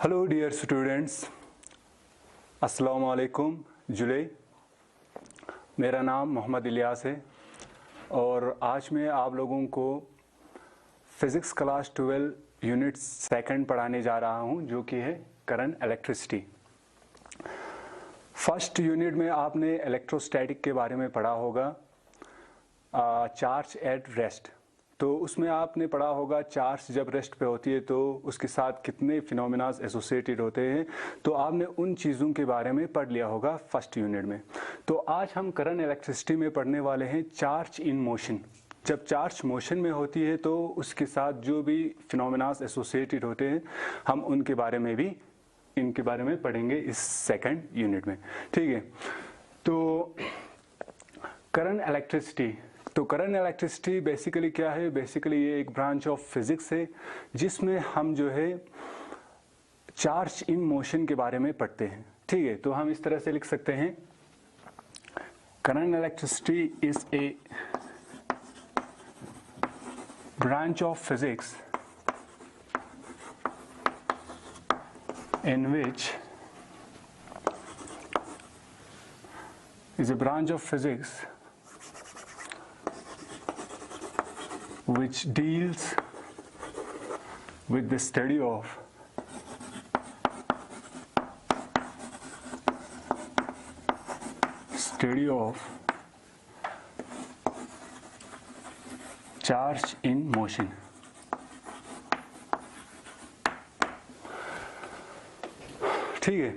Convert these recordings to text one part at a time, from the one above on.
Hello dear students, अस्सलाम वालेकुम जुले। मेरा नाम मोहम्मद इलियास है और आज मैं आप लोगों को फ़िज़िक्स क्लास 12 यूनिट सेकंड पढ़ाने जा रहा हूं, जो कि है करंट इलेक्ट्रिसिटी। फर्स्ट यूनिट में आपने इलेक्ट्रोस्टैटिक के बारे में पढ़ा होगा, चार्ज एट रेस्ट। तो उसमें आपने पढ़ा होगा चार्ज जब रेस्ट पे होती है तो उसके साथ कितने फिनोमेनास एसोसिएटेड होते हैं। तो आपने उन चीज़ों के बारे में पढ़ लिया होगा फर्स्ट यूनिट में। तो आज हम करंट इलेक्ट्रिसिटी में पढ़ने वाले हैं चार्ज इन मोशन। जब चार्ज मोशन में होती है तो उसके साथ जो भी फिनोमेनास एसोसिएटेड होते हैं हम उनके बारे में भी इनके बारे में पढ़ेंगे इस सेकंड यूनिट में। ठीक है, तो करंट इलेक्ट्रिसिटी, तो करंट इलेक्ट्रिसिटी बेसिकली क्या है? बेसिकली ये एक ब्रांच ऑफ फिजिक्स है जिसमें हम जो है चार्ज इन मोशन के बारे में पढ़ते हैं। ठीक है, तो हम इस तरह से लिख सकते हैं, current electricity is a branch of physics in which is a branch of physics which deals with the study of charge in motion। ठीक है,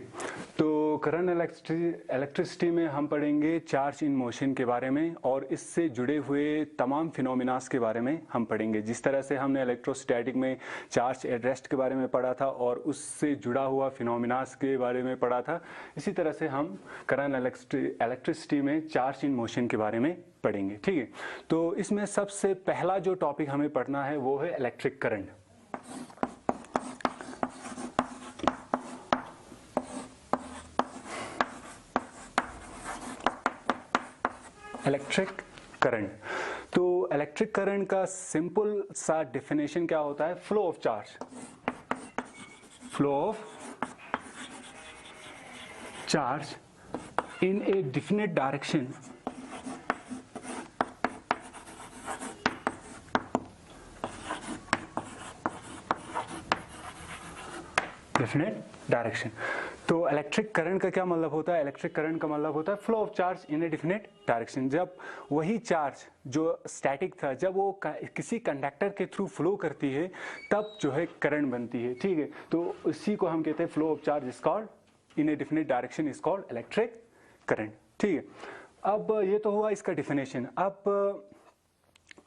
तो करंट इलेक्ट्रिसिटी में हम पढ़ेंगे चार्ज इन मोशन के बारे में और इससे जुड़े हुए तमाम फिनोमिनास के बारे में हम पढ़ेंगे। जिस तरह से हमने इलेक्ट्रोस्टैटिक में चार्ज एट रेस्ट के बारे में पढ़ा था और उससे जुड़ा हुआ फिनोमिनास के बारे में पढ़ा था, इसी तरह से हम करंट इलेक्ट्रिसिटी में चार्ज इन मोशन के बारे में पढ़ेंगे। ठीक है, तो इसमें सबसे पहला जो टॉपिक हमें पढ़ना है वो है इलेक्ट्रिक करंट। इलेक्ट्रिक करंट, तो इलेक्ट्रिक करंट का सिंपल सा डेफिनेशन क्या होता है? Flow of charge, flow of charge in a definite direction definite direction. तो इलेक्ट्रिक करंट का क्या मतलब होता है? इलेक्ट्रिक करंट का मतलब होता है flow of charge in a definite direction. जब वही चार्ज जो स्टैटिक था, जब वो किसी कंडक्टर के थ्रू फ्लो करती है तब जो है करंट बनती है। ठीक है, तो इसी को हम कहते हैं flow of charge is called in a definite direction is called electric current. ठीक है, अब ये तो हुआ इसका डिफिनेशन। अब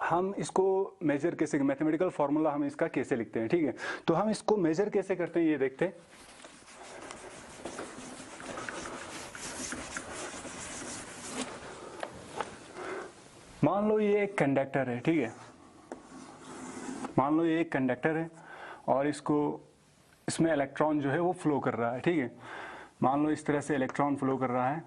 हम इसको मेजर कैसे, मैथमेटिकल फॉर्मूला हम इसका कैसे लिखते हैं? ठीक है, तो हम इसको मेजर कैसे करते हैं ये देखते हैं। मान लो ये एक कंडक्टर है। ठीक है, मान लो ये एक कंडक्टर है और इसमें इलेक्ट्रॉन जो है वो फ्लो कर रहा है। ठीक है, मान लो इस तरह से इलेक्ट्रॉन फ्लो कर रहा है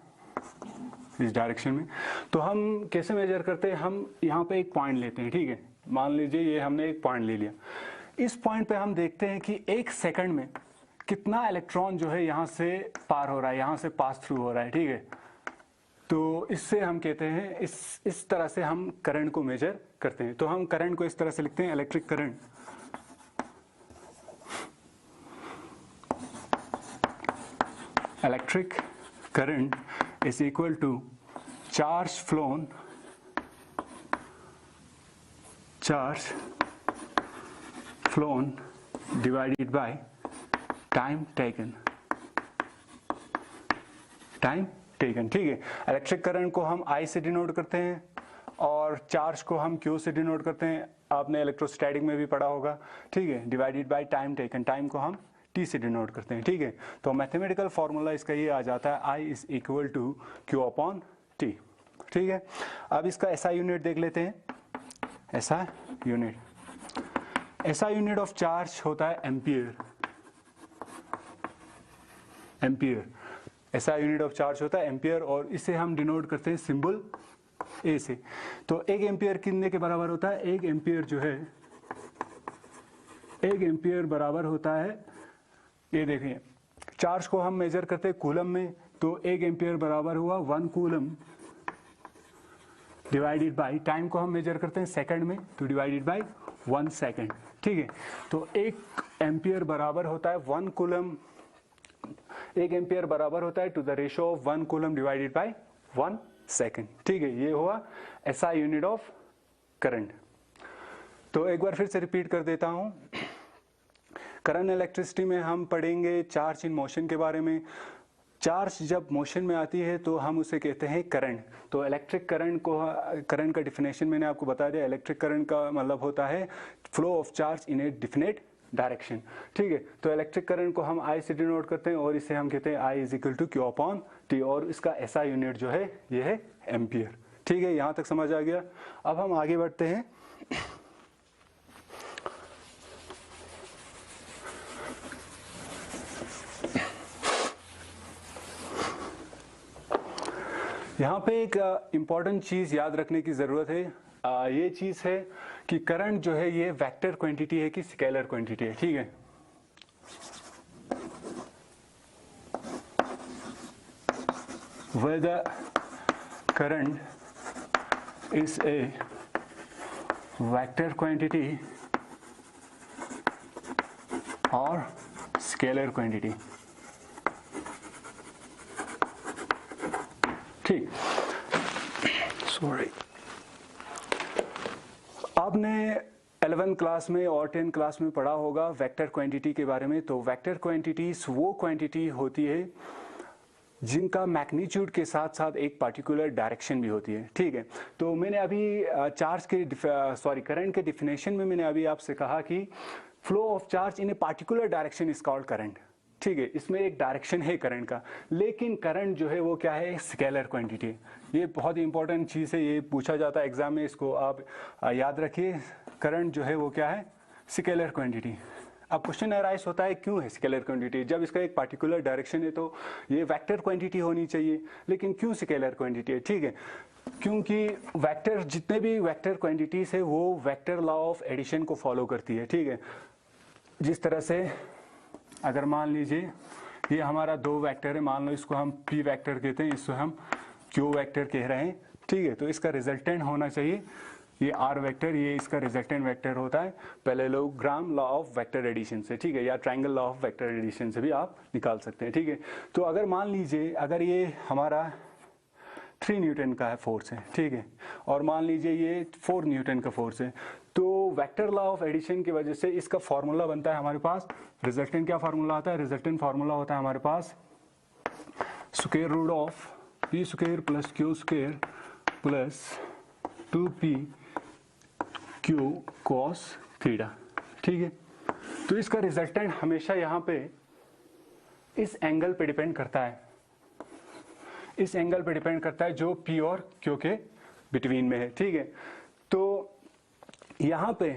इस डायरेक्शन में। तो हम कैसे मेजर करते हैं? हम यहाँ पे एक पॉइंट लेते हैं। ठीक है, मान लीजिए ये हमने एक पॉइंट ले लिया। इस पॉइंट पे हम देखते हैं कि एक सेकंड में कितना इलेक्ट्रॉन जो है यहाँ से पार हो रहा है, यहाँ से पास थ्रू हो रहा है। ठीक है, तो इससे हम कहते हैं, इस तरह से हम करंट को मेजर करते हैं। तो हम करंट को इस तरह से लिखते हैं, electric current is equal to charge flown divided by time taken। ठीक है, इलेक्ट्रिक करंट को हम I से डिनोट करते हैं और चार्ज को हम Q से डिनोट करते हैं। आपने इलेक्ट्रोस्टैटिक में भी पढ़ा होगा। ठीक है, divided by time taken, time को हम T से डिनोट करते हैं। ठीक है, तो मैथमेटिकल फॉर्मूला इसका ये आ जाता है, I is equal to Q upon T। ठीक है, अब इसका SI यूनिट देख लेते हैं। SI यूनिट ऑफ चार्ज होता है ampere. SI unit of charge होता है एम्पियर और इसे हम डिनोट करते हैं सिंबल A से। तो एक एम्पियर कितने के बराबर होता है? एक एम्पियर जो है, एक एम्पियर बराबर होता है ये देखिए चार्ज को हम मेजर करते हैं कूलम में, तो 1 एम्पियर बराबर हुआ 1 कूलम डिवाइडेड बाई, टाइम को हम मेजर करते हैं सेकंड में, तो डिवाइडेड बाई 1 सेकंड। ठीक है, तो 1 एम्पियर बराबर होता है 1 कूलम, 1 एम्पियर बराबर होता है to the ratio of 1 coulomb divided by 1 second. ठीक है, ये हुआ SI यूनिट ऑफ करंट। तो एक बार फिर से रिपीट कर देता हूं, करंट इलेक्ट्रिसिटी में हम पढ़ेंगे चार्ज इन मोशन के बारे में। चार्ज जब मोशन में आती है तो हम उसे कहते हैं करंट। तो इलेक्ट्रिक करंट को, करंट का डिफिनेशन मैंने आपको बता दिया। इलेक्ट्रिक करंट का मतलब होता है flow of charge in A definite direction. ठीक है, तो इलेक्ट्रिक करंट को हम I से डिनोट करते हैं और इसे हम कहते हैं I is equal to Q upon T, और इसका SI यूनिट जो है ये है एम्पियर। ठीक है, यहां तक समझ आ गया। अब हम आगे बढ़ते हैं। यहाँ पे एक इम्पॉर्टेंट चीज याद रखने की जरूरत है। ये चीज है कि करंट जो है ये वेक्टर क्वांटिटी है कि स्केलर क्वांटिटी है। ठीक है, whether current is a vector quantity or scalar quantity। ठीक, सॉरी, आपने 11th क्लास में और 10th क्लास में पढ़ा होगा वेक्टर क्वांटिटी के बारे में। तो वेक्टर क्वांटिटीज वो क्वांटिटी होती है जिनका मैग्नीट्यूड के साथ साथ एक पार्टिकुलर डायरेक्शन भी होती है। ठीक है, तो मैंने अभी चार्ज के करंट के डिफिनेशन में मैंने अभी आपसे कहा कि flow of charge in a particular direction is called current. ठीक है, इसमें एक डायरेक्शन है करंट का, लेकिन करंट जो है वो क्या है, स्केलर क्वांटिटी है। ये बहुत ही इंपॉर्टेंट चीज़ है, ये पूछा जाता है एग्जाम में, इसको आप याद रखिए। करंट जो है वो क्या है, स्केलर क्वांटिटी। अब क्वेश्चन अराइज होता है क्यों है स्केलर क्वांटिटी, जब इसका एक पार्टिकुलर डायरेक्शन है तो ये वेक्टर क्वांटिटी होनी चाहिए, लेकिन क्यों स्केलर क्वांटिटी है। ठीक है, क्योंकि वेक्टर, जितने भी वेक्टर क्वांटिटीज है वो वेक्टर लॉ ऑफ एडिशन को फॉलो करती है। ठीक है, जिस तरह से अगर मान लीजिए ये हमारा 2 वेक्टर है, मान लो इसको हम P वेक्टर कहते हैं, इसको हम Q वेक्टर कह रहे हैं। ठीक है, तो इसका रिजल्टेंट होना चाहिए ये R वेक्टर, ये इसका रिजल्टेंट वेक्टर होता है parallelogram law of vector addition से। ठीक है, या triangle law of vector addition से भी आप निकाल सकते हैं। ठीक है, तो अगर मान लीजिए अगर ये हमारा 3 न्यूटन का है फोर्स है, ठीक है, और मान लीजिए ये 4 न्यूटन का फोर्स है, तो वेक्टर लॉ ऑफ एडिशन की वजह से इसका फॉर्मूला बनता है हमारे पास। रिजल्टेंट क्या फॉर्मूला आता है, रिजल्टेंट फॉर्मूला होता है हमारे पास square root of P square plus Q square plus 2P Q cos theta. ठीक है, तो इसका रिजल्टेंट हमेशा यहाँ पे इस एंगल पे डिपेंड करता है, इस एंगल पे डिपेंड करता है जो P और Q के बिटवीन में है। ठीक है, तो यहाँ पे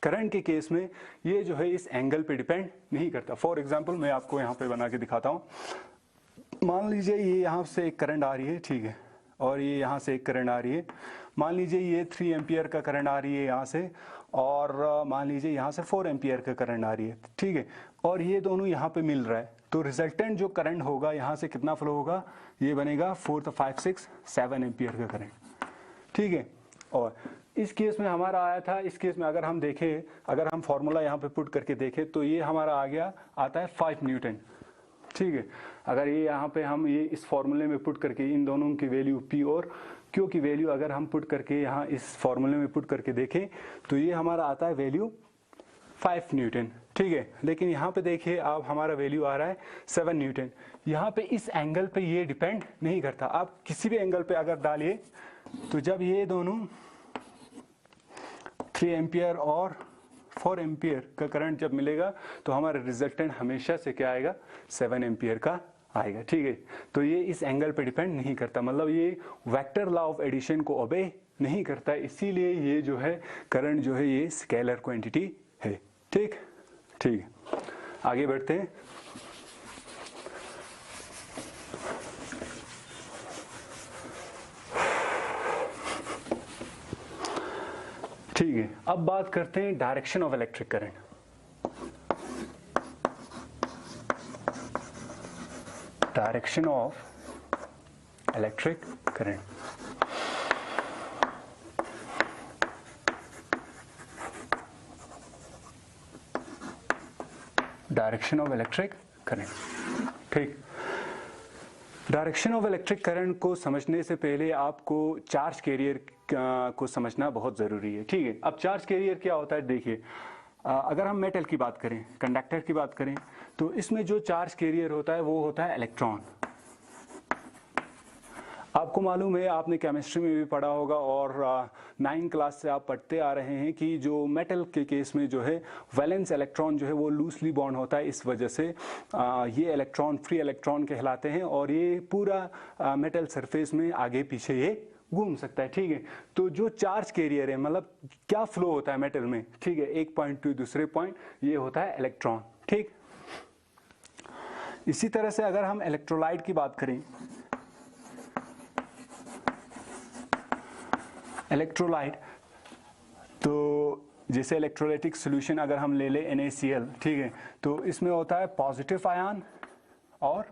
करंट के केस में ये जो है इस एंगल पे डिपेंड नहीं करता। फॉर एग्जांपल मैं आपको यहाँ पे बना के दिखाता हूँ। मान लीजिए ये यहाँ से एक करंट आ रही है, ठीक है, और ये यहाँ से एक करंट आ रही है। मान लीजिए ये 3 एम्पियर का करंट आ रही है यहाँ से, और मान लीजिए यहाँ से 4 एम्पियर का करंट आ रही है। ठीक है, और ये दोनों यहाँ पे मिल रहा है, तो रिजल्टेंट जो करंट होगा यहाँ से कितना फ्लो होगा, ये बनेगा 4 5 6 7 एम्पियर का करंट। ठीक है, और इस केस में हमारा आया था, इस केस में अगर हम देखें, अगर हम फॉर्मूला यहाँ पे पुट करके देखें तो ये हमारा आ गया, आता है 5 न्यूटन। ठीक है, अगर ये यहाँ पे हम ये इस फॉर्मूले में पुट करके इन दोनों की वैल्यू P और Q की वैल्यू अगर हम पुट करके यहाँ इस फॉर्मूले में पुट करके देखें तो ये हमारा आता है वैल्यू 5 न्यूटन। ठीक है, लेकिन यहाँ पे देखिए आप, हमारा वैल्यू आ रहा है 7 न्यूटन। यहाँ पे इस एंगल पे ये डिपेंड नहीं करता, आप किसी भी एंगल पे अगर डालिए तो जब ये दोनों 3 एम्पियर और 4 एम्पियर का करंट जब मिलेगा तो हमारा रिजल्टेंट हमेशा से क्या आएगा, 7 एम्पियर का आएगा। ठीक है, तो ये इस एंगल पे डिपेंड नहीं करता, मतलब ये वेक्टर लॉ ऑफ एडिशन को ओबे नहीं करता, इसीलिए ये जो है करंट जो है ये स्केलर क्वांटिटी है। ठीक ठीक है, आगे बढ़ते हैं। ठीक है, अब बात करते हैं direction of electric current. Direction of electric current. Direction of electric current. ठीक, डायरेक्शन ऑफ इलेक्ट्रिक करंट को समझने से पहले आपको चार्ज कैरियर को समझना बहुत ज़रूरी है। ठीक है, अब चार्ज कैरियर क्या होता है देखिए, अगर हम मेटल की बात करें, कंडक्टर की बात करें, तो इसमें जो चार्ज कैरियर होता है वो होता है इलेक्ट्रॉन। आपको मालूम है, आपने केमिस्ट्री में भी पढ़ा होगा और 9 क्लास से आप पढ़ते आ रहे हैं कि जो मेटल के केस में जो है वैलेंस इलेक्ट्रॉन जो है वो लूजली बॉन्ड होता है, इस वजह से ये इलेक्ट्रॉन फ्री इलेक्ट्रॉन कहलाते हैं और ये पूरा मेटल सरफेस में आगे पीछे ये घूम सकता है। ठीक है, तो जो चार्ज कैरियर है, मतलब क्या फ्लो होता है मेटल में, ठीक है, एक पॉइंट टू दूसरे पॉइंट, ये होता है इलेक्ट्रॉन। ठीक, इसी तरह से अगर हम इलेक्ट्रोलाइट की बात करें, इलेक्ट्रोलाइट, तो जैसे इलेक्ट्रोलाइटिक सॉल्यूशन अगर हम ले ले NaCl, ठीक है, तो इसमें होता है पॉजिटिव आयन और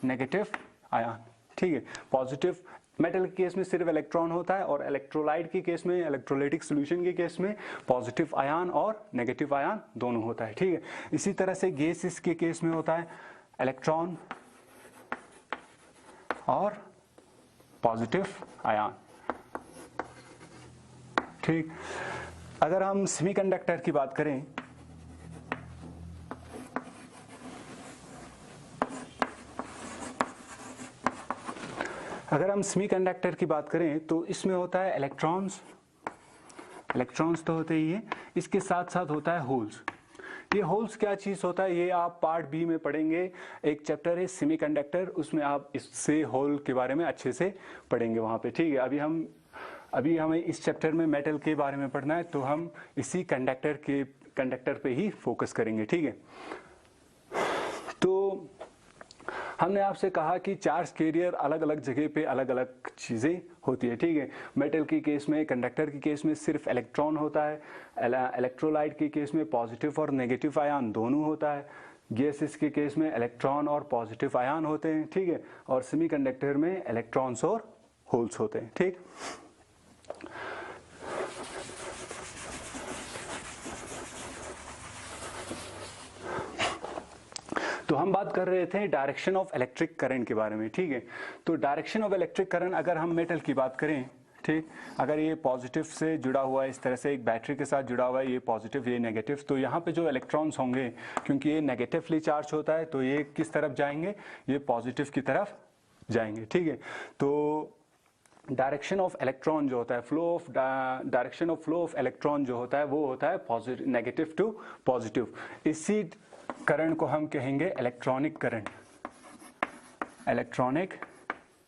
नेगेटिव आयन। ठीक है, पॉजिटिव मेटल के केस में सिर्फ इलेक्ट्रॉन होता है और इलेक्ट्रोलाइट के केस में, इलेक्ट्रोलाइटिक सॉल्यूशन के केस में पॉजिटिव आयन और नेगेटिव आयन दोनों होता है। ठीक है, इसी तरह से गैसेस के केस में होता है इलेक्ट्रॉन और पॉजिटिव आयन। ठीक, अगर हम सेमीकंडक्टर की बात करें, अगर हम सेमीकंडक्टर की बात करें तो इसमें होता है इलेक्ट्रॉन्स, इलेक्ट्रॉन्स तो होते ही हैं, इसके साथ साथ होता है होल्स। ये होल्स क्या चीज़ होता है, ये आप पार्ट बी में पढ़ेंगे, एक चैप्टर है सेमीकंडक्टर, उसमें आप इससे होल के बारे में अच्छे से पढ़ेंगे वहाँ पे। ठीक है, अभी हमें इस चैप्टर में मेटल के बारे में पढ़ना है, तो हम इसी कंडक्टर पे ही फोकस करेंगे। ठीक है, तो हमने आपसे कहा कि चार्ज कैरियर अलग अलग जगह पे अलग अलग चीज़ें होती है। ठीक है, मेटल के केस में, कंडक्टर के केस में सिर्फ इलेक्ट्रॉन होता है, इलेक्ट्रोलाइट के केस में पॉजिटिव और नेगेटिव आयन दोनों होता है, गैसेस के केस में इलेक्ट्रॉन और पॉजिटिव आयन होते हैं। ठीक है, और सेमीकंडक्टर में इलेक्ट्रॉन्स और होल्स होते हैं। ठीक, तो हम बात कर रहे थे डायरेक्शन ऑफ इलेक्ट्रिक करंट के बारे में। ठीक है, तो डायरेक्शन ऑफ इलेक्ट्रिक करंट अगर हम मेटल की बात करें, ठीक, अगर ये पॉजिटिव से जुड़ा हुआ है, इस तरह से एक बैटरी के साथ जुड़ा हुआ है, ये पॉजिटिव ये नेगेटिव, तो यहाँ पे जो इलेक्ट्रॉन्स होंगे, क्योंकि ये नेगेटिवली चार्ज होता है, तो ये किस तरफ जाएंगे, ये पॉजिटिव की तरफ जाएंगे। ठीक है, तो डायरेक्शन ऑफ इलेक्ट्रॉन जो होता है, direction of flow of electron जो होता है वो होता है पॉजिटिव, नेगेटिव टू पॉजिटिव। इसी करंट को हम कहेंगे electronic current, electronic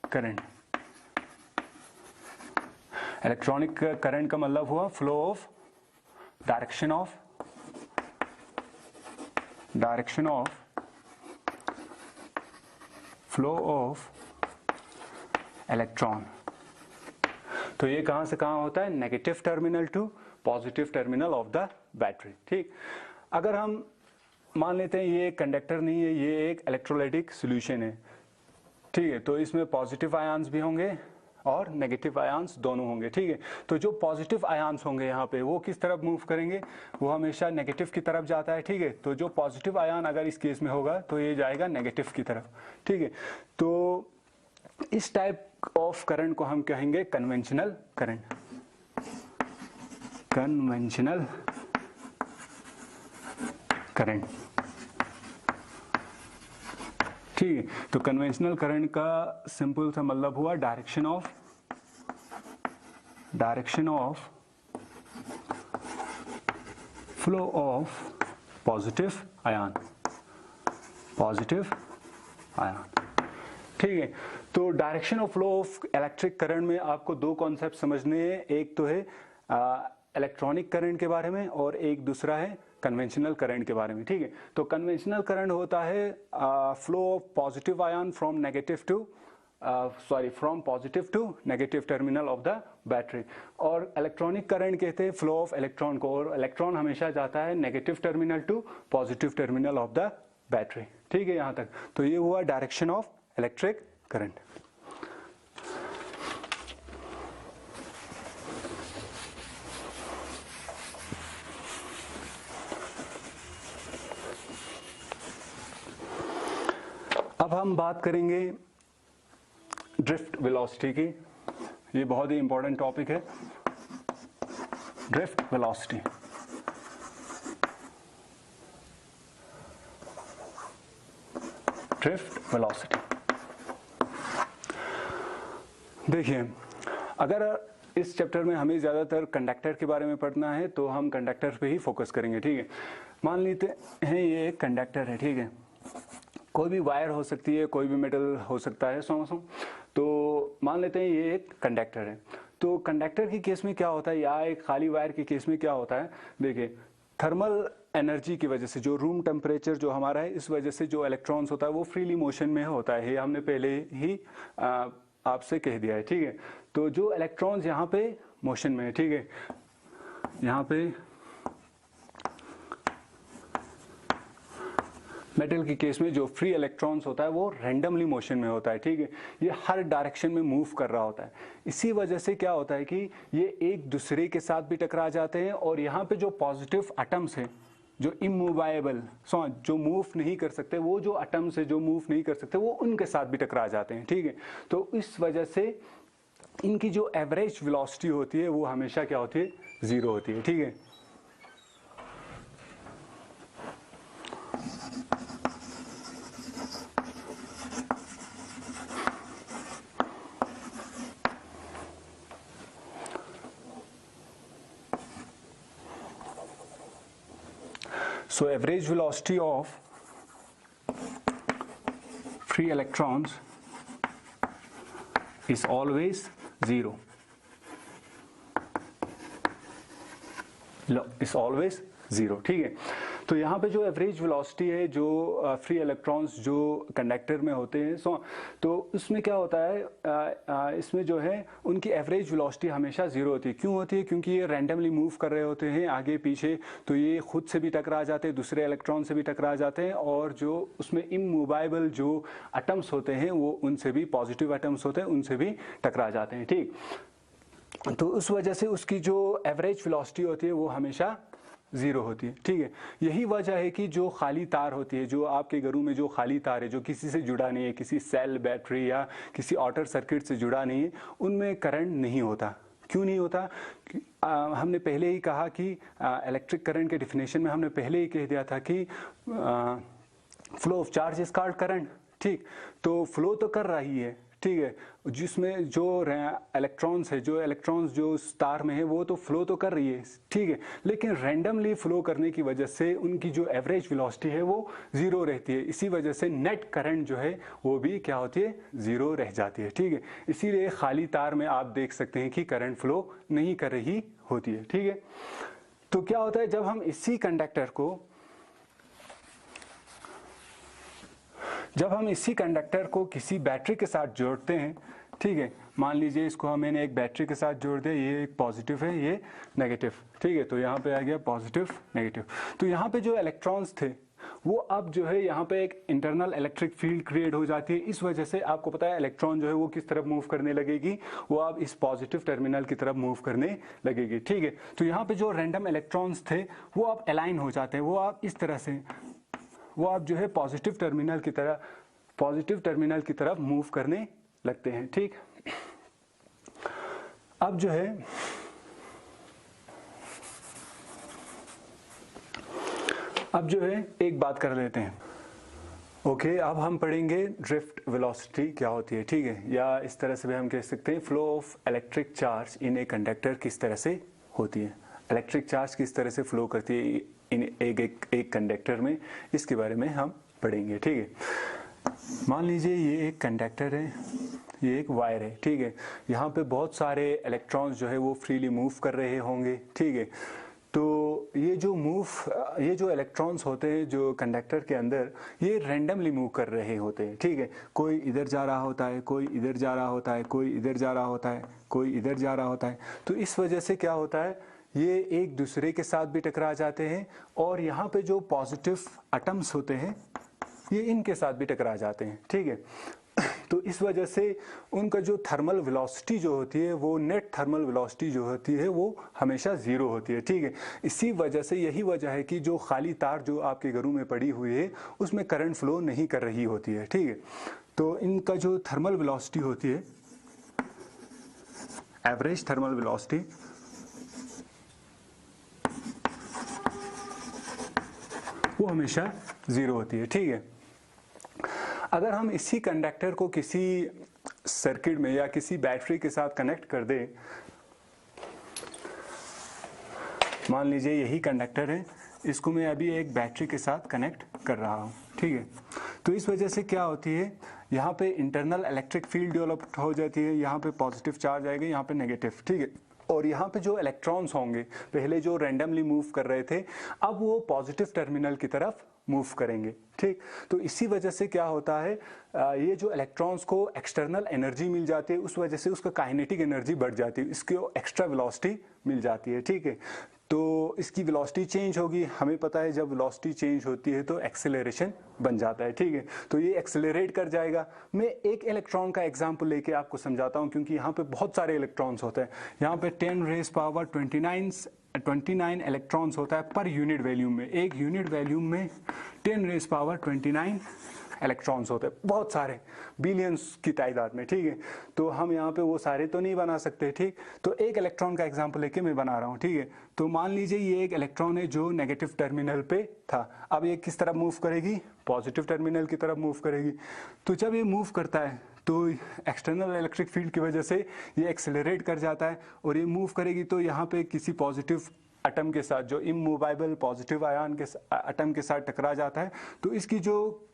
current. Electronic current का मतलब हुआ flow of, direction of flow of electron. तो ये कहां से कहां होता है, negative terminal to positive terminal of the battery. ठीक, अगर हम मान लेते हैं ये एक कंडक्टर नहीं है, ये एक इलेक्ट्रोलाइटिक सॉल्यूशन है। ठीक है, तो इसमें पॉजिटिव आयंस भी होंगे और नेगेटिव आयंस दोनों होंगे। ठीक है, तो जो पॉजिटिव आयंस होंगे यहाँ पे वो किस तरफ मूव करेंगे, वो हमेशा नेगेटिव की तरफ जाता है। ठीक है, तो जो पॉजिटिव आयन अगर इस केस में होगा तो ये जाएगा नेगेटिव की तरफ। ठीक है, तो इस टाइप ऑफ करंट को हम कहेंगे कन्वेंशनल करंट, कन्वेंशनल करंट। ठीक है, तो कन्वेंशनल करंट का सिंपल सा मतलब हुआ direction of flow of positive ion. ठीक है, तो direction of flow of electric current में आपको दो कॉन्सेप्ट समझने हैं, एक तो है इलेक्ट्रॉनिक करंट के बारे में और एक दूसरा है कन्वेंशनल करंट के बारे में। ठीक है, तो कन्वेंशनल करंट होता है flow of positive ion from positive to negative terminal of the battery, और इलेक्ट्रॉनिक करंट कहते हैं फ्लो ऑफ इलेक्ट्रॉन को, और इलेक्ट्रॉन हमेशा जाता है negative terminal to positive terminal of the battery. ठीक है, यहाँ तक तो ये हुआ डायरेक्शन ऑफ इलेक्ट्रिक करंट। अब हम बात करेंगे ड्रिफ्ट वेलोसिटी की। ये बहुत ही इंपॉर्टेंट टॉपिक है, ड्रिफ्ट वेलोसिटी। ड्रिफ्ट वेलोसिटी देखिए, अगर इस चैप्टर में हमें ज़्यादातर कंडक्टर के बारे में पढ़ना है तो हम कंडक्टर पे ही फोकस करेंगे, ठीक है। मान लेते हैं ये एक कंडक्टर है, ठीक है। कोई भी वायर हो सकती है, कोई भी मेटल हो सकता है, तो मान लेते हैं ये एक कंडक्टर है। तो कंडक्टर के केस में क्या होता है या एक खाली वायर के केस में क्या होता है, देखिए थर्मल एनर्जी की वजह से, जो रूम टेम्परेचर जो हमारा है, इस वजह से जो इलेक्ट्रॉन्स होता है वो फ्रीली मोशन में होता है। ये हमने पहले ही आपसे कह दिया है, ठीक है। तो जो इलेक्ट्रॉन्स यहाँ पे मोशन में है, ठीक है, यहाँ पे मेटल के केस में जो फ्री इलेक्ट्रॉन्स होता है वो रैंडमली मोशन में होता है, ठीक है। ये हर डायरेक्शन में मूव कर रहा होता है। इसी वजह से क्या होता है कि ये एक दूसरे के साथ भी टकरा जाते हैं, और यहाँ पे जो पॉजिटिव एटम्स हैं, जो इमूवेबल, जो मूव नहीं कर सकते, वो जो एटम्स है जो मूव नहीं कर सकते, वो उनके साथ भी टकरा जाते हैं, ठीक है। तो इस वजह से इनकी जो एवरेज वेलोसिटी होती है वो हमेशा क्या होती है, 0 होती है, ठीक है। So average velocity of free electrons is always 0. Is always 0, ठीक है। तो यहाँ पे जो एवरेज वेलोसिटी है जो फ्री इलेक्ट्रॉन्स जो कंडक्टर में होते हैं, तो उसमें क्या होता है, इसमें जो है उनकी एवरेज वेलोसिटी हमेशा 0 होती है। क्यों होती है? क्योंकि ये रैंडमली मूव कर रहे होते हैं आगे पीछे, तो ये खुद से भी टकरा जाते हैं, दूसरे इलेक्ट्रॉन से भी टकरा जाते हैं, और जो उसमें इमूवेबल जो एटम्स होते हैं वो उनसे भी, पॉजिटिव एटम्स होते हैं उनसे भी टकरा जाते हैं, ठीक। तो उस वजह से उसकी जो एवरेज वेलोसिटी होती है वो हमेशा 0 होती है, ठीक है। यही वजह है कि जो खाली तार होती है, जो आपके घरों में जो खाली तार है, जो किसी से जुड़ा नहीं है, किसी सेल, बैटरी या किसी ऑटर सर्किट से जुड़ा नहीं है, उनमें करंट नहीं होता। क्यों नहीं होता? हमने पहले ही कहा कि इलेक्ट्रिक करंट के डिफिनेशन में हमने पहले ही कह दिया था कि flow of charge is called current, ठीक। तो फ्लो तो कर रही है, ठीक है, जिसमें जो इलेक्ट्रॉन्स है, जो इलेक्ट्रॉन्स जो तार में है वो तो फ्लो तो कर रही है, ठीक है, लेकिन रैंडमली फ्लो करने की वजह से उनकी जो एवरेज वेलोसिटी है वो 0 रहती है। इसी वजह से नेट करंट जो है वो भी क्या होती है, 0 रह जाती है, ठीक है। इसीलिए खाली तार में आप देख सकते हैं कि करंट फ्लो नहीं कर रही होती है, ठीक है। तो क्या होता है, जब हम इसी कंडक्टर को किसी बैटरी के साथ जोड़ते हैं, ठीक है, मान लीजिए इसको मैंने एक बैटरी के साथ जोड़ दिया, ये एक पॉजिटिव है, ये नेगेटिव, ठीक है, तो यहाँ पे आ गया पॉजिटिव नेगेटिव। तो यहाँ पे जो इलेक्ट्रॉन्स थे वो अब जो है यहाँ पे एक इंटरनल इलेक्ट्रिक फील्ड क्रिएट हो जाती है। इस वजह से आपको पता है इलेक्ट्रॉन जो है वो किस तरफ मूव करने लगेगी, वो अब इस पॉजिटिव टर्मिनल की तरफ मूव करने लगेगी, ठीक है। तो यहाँ पे जो रैंडम इलेक्ट्रॉन्स थे वो अब अलाइन हो जाते हैं, वो आप इस तरह से, वो आप जो है पॉजिटिव टर्मिनल की तरफ मूव करने लगते हैं, ठीक। अब जो है एक बात कर लेते हैं, ओके। अब हम पढ़ेंगे ड्रिफ्ट वेलोसिटी क्या होती है, ठीक है, या इस तरह से भी हम कह सकते हैं flow of electric charge in a conductor किस तरह से होती है, इलेक्ट्रिक चार्ज किस तरह से फ्लो करती है इन एक कंडक्टर में, इसके बारे में हम पढ़ेंगे, ठीक है। मान लीजिए ये एक कंडक्टर है, ये एक वायर है, ठीक है, यहाँ पे बहुत सारे इलेक्ट्रॉन्स जो है वो फ्रीली मूव कर रहे होंगे, ठीक है। तो ये जो इलेक्ट्रॉन्स होते हैं जो कंडक्टर के अंदर, ये रैंडमली मूव कर रहे होते हैं, ठीक है। कोई इधर जा रहा होता है, कोई इधर जा रहा होता है, कोई इधर जा रहा होता है, कोई इधर जा रहा होता है। तो इस वजह से क्या होता है, ये एक दूसरे के साथ भी टकरा जाते हैं, और यहाँ पे जो पॉजिटिव एटम्स होते हैं ये इनके साथ भी टकरा जाते हैं, ठीक है। तो इस वजह से उनका जो थर्मल वेलोसिटी जो होती है वो नेट थर्मल वेलोसिटी जो होती है वो हमेशा ज़ीरो होती है, ठीक है। इसी वजह से यही वजह है कि जो खाली तार जो आपके घरों में पड़ी हुई है उसमें करंट फ्लो नहीं कर रही होती है, ठीक है। तो इनका जो थर्मल वेलोसिटी होती है, एवरेज थर्मल वेलोसिटी, वो हमेशा ज़ीरो होती है, ठीक है। अगर हम इसी कंडक्टर को किसी सर्किट में या किसी बैटरी के साथ कनेक्ट कर दें, मान लीजिए यही कंडक्टर है, इसको मैं अभी एक बैटरी के साथ कनेक्ट कर रहा हूँ, ठीक है। तो इस वजह से क्या होती है, यहाँ पे इंटरनल इलेक्ट्रिक फील्ड डेवलप हो जाती है, यहाँ पे पॉजिटिव चार्ज आएगा, यहाँ पे नेगेटिव, ठीक है। और यहाँ पे जो इलेक्ट्रॉन्स होंगे पहले जो रैंडमली मूव कर रहे थे, अब वो पॉजिटिव टर्मिनल की तरफ मूव करेंगे, ठीक। तो इसी वजह से क्या होता है, ये जो इलेक्ट्रॉन्स को एक्सटर्नल एनर्जी मिल जाती है, उस वजह से उसका काइनेटिक एनर्जी बढ़ जाती है, इसको एक्स्ट्रा वेलोसिटी मिल जाती है, ठीक है। तो इसकी वेलोसिटी चेंज होगी, हमें पता है जब वेलोसिटी चेंज होती है तो एक्सेलरेशन बन जाता है, ठीक है। तो ये एक्सेलरेट कर जाएगा। मैं एक इलेक्ट्रॉन का एग्जांपल लेके आपको समझाता हूँ, क्योंकि यहाँ पे बहुत सारे इलेक्ट्रॉन्स होते हैं। यहाँ पे 10 रेज़ पावर 29 इलेक्ट्रॉन्स होता है पर यूनिट वॉल्यूम में। एक यूनिट वॉल्यूम में 10 रेज़ पावर 29 इलेक्ट्रॉन्स होते हैं, बहुत सारे, बिलियंस की तादाद में, ठीक है। तो हम यहाँ पे वो सारे तो नहीं बना सकते, ठीक। तो एक इलेक्ट्रॉन का एग्जांपल लेके मैं बना रहा हूँ, ठीक है। तो मान लीजिए ये एक इलेक्ट्रॉन है जो नेगेटिव टर्मिनल पे था, अब ये किस तरफ मूव करेगी, पॉजिटिव टर्मिनल की तरफ मूव करेगी। तो जब ये मूव करता है तो एक्सटर्नल इलेक्ट्रिक फील्ड की वजह से ये एक्सेलरेट कर जाता है और ये मूव करेगी, तो यहाँ पे किसी पॉजिटिव एटम के साथ, जो इमूवेबल पॉजिटिव आयन के एटम के साथ टकरा जाता है, तो इसकी जो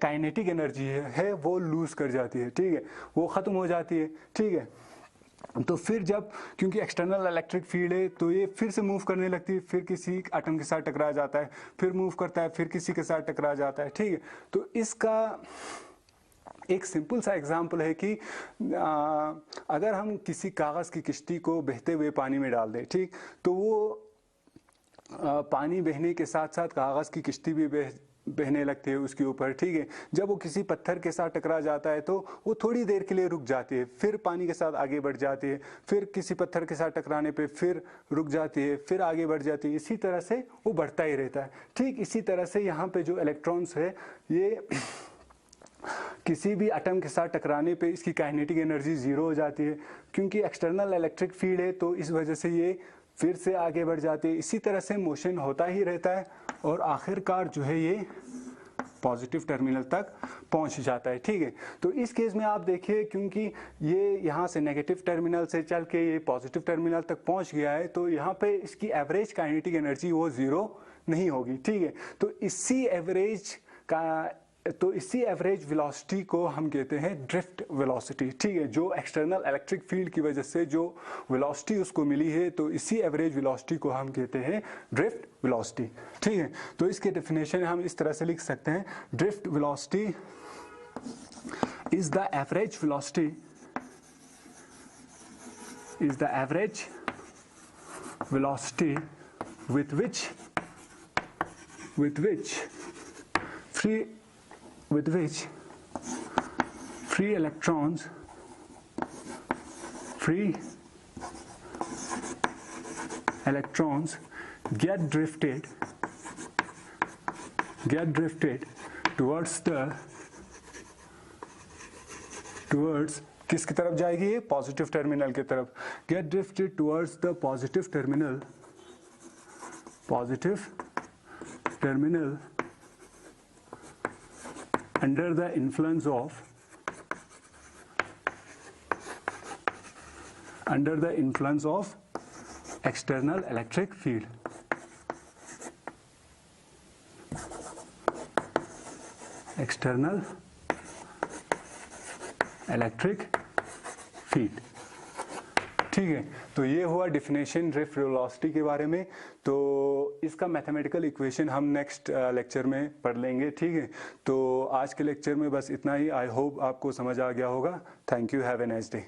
काइनेटिक एनर्जी है वो लूज कर जाती है, ठीक है, वो ख़त्म हो जाती है, ठीक है। तो फिर जब, क्योंकि एक्सटर्नल इलेक्ट्रिक फील्ड है, तो ये फिर से मूव करने लगती है, फिर किसी एटम के साथ टकरा जाता है, फिर मूव करता है, फिर किसी के साथ टकरा जाता है, ठीक है। तो इसका एक सिंपल सा एग्जाम्पल है कि अगर हम किसी कागज़ की किश्ती को बहते हुए पानी में डाल दें, ठीक, तो वो पानी बहने के साथ साथ कागज़ की किश्ती भी बहने लगती है उसके ऊपर, ठीक है। जब वो किसी पत्थर के साथ टकरा जाता है तो वो थोड़ी देर के लिए रुक जाती है, फिर पानी के साथ आगे बढ़ जाती है, फिर किसी पत्थर के साथ टकराने पे फिर रुक जाती है, फिर आगे बढ़ जाती है, इसी तरह से वो बढ़ता ही रहता है, ठीक। इसी तरह से यहाँ पे जो इलेक्ट्रॉन्स है, ये किसी भी एटम के साथ टकराने पे इसकी काइनेटिक एनर्जी ज़ीरो हो जाती है, क्योंकि एक्सटर्नल इलेक्ट्रिक फील्ड है, तो इस वजह से ये फिर से आगे बढ़ जाती है। इसी तरह से मोशन होता ही रहता है और आखिरकार जो है ये पॉजिटिव टर्मिनल तक पहुंच जाता है, ठीक है। तो इस केस में आप देखिए, क्योंकि ये यहाँ से नेगेटिव टर्मिनल से चल के ये पॉजिटिव टर्मिनल तक पहुंच गया है, तो यहाँ पे इसकी एवरेज काइनेटिक एनर्जी वो ज़ीरो नहीं होगी, ठीक है। तो इसी एवरेज वेलोसिटी को हम कहते हैं ड्रिफ्ट वेलोसिटी, ठीक है। जो एक्सटर्नल इलेक्ट्रिक फील्ड की वजह से जो वेलोसिटी उसको मिली है, तो इसी एवरेज वेलोसिटी को हम कहते हैं ड्रिफ्ट वेलोसिटी, ठीक है। तो इसके डेफिनेशन हम इस तरह से लिख सकते हैं, drift velocity is the average velocity with which free electrons get drifted towards किसकी तरफ जाएगी, ये पॉजिटिव टर्मिनल की तरफ, get drifted towards the positive terminal under the influence of external electric field. External electric field, ठीक है। तो ये हुआ डेफिनेशन ड्रिफ्ट वेलोसिटी के बारे में। तो इसका मैथमेटिकल इक्वेशन हम नेक्स्ट लेक्चर में पढ़ लेंगे, ठीक है। तो आज के लेक्चर में बस इतना ही। आई होप आपको समझ आ गया होगा। Thank you, have a nice day.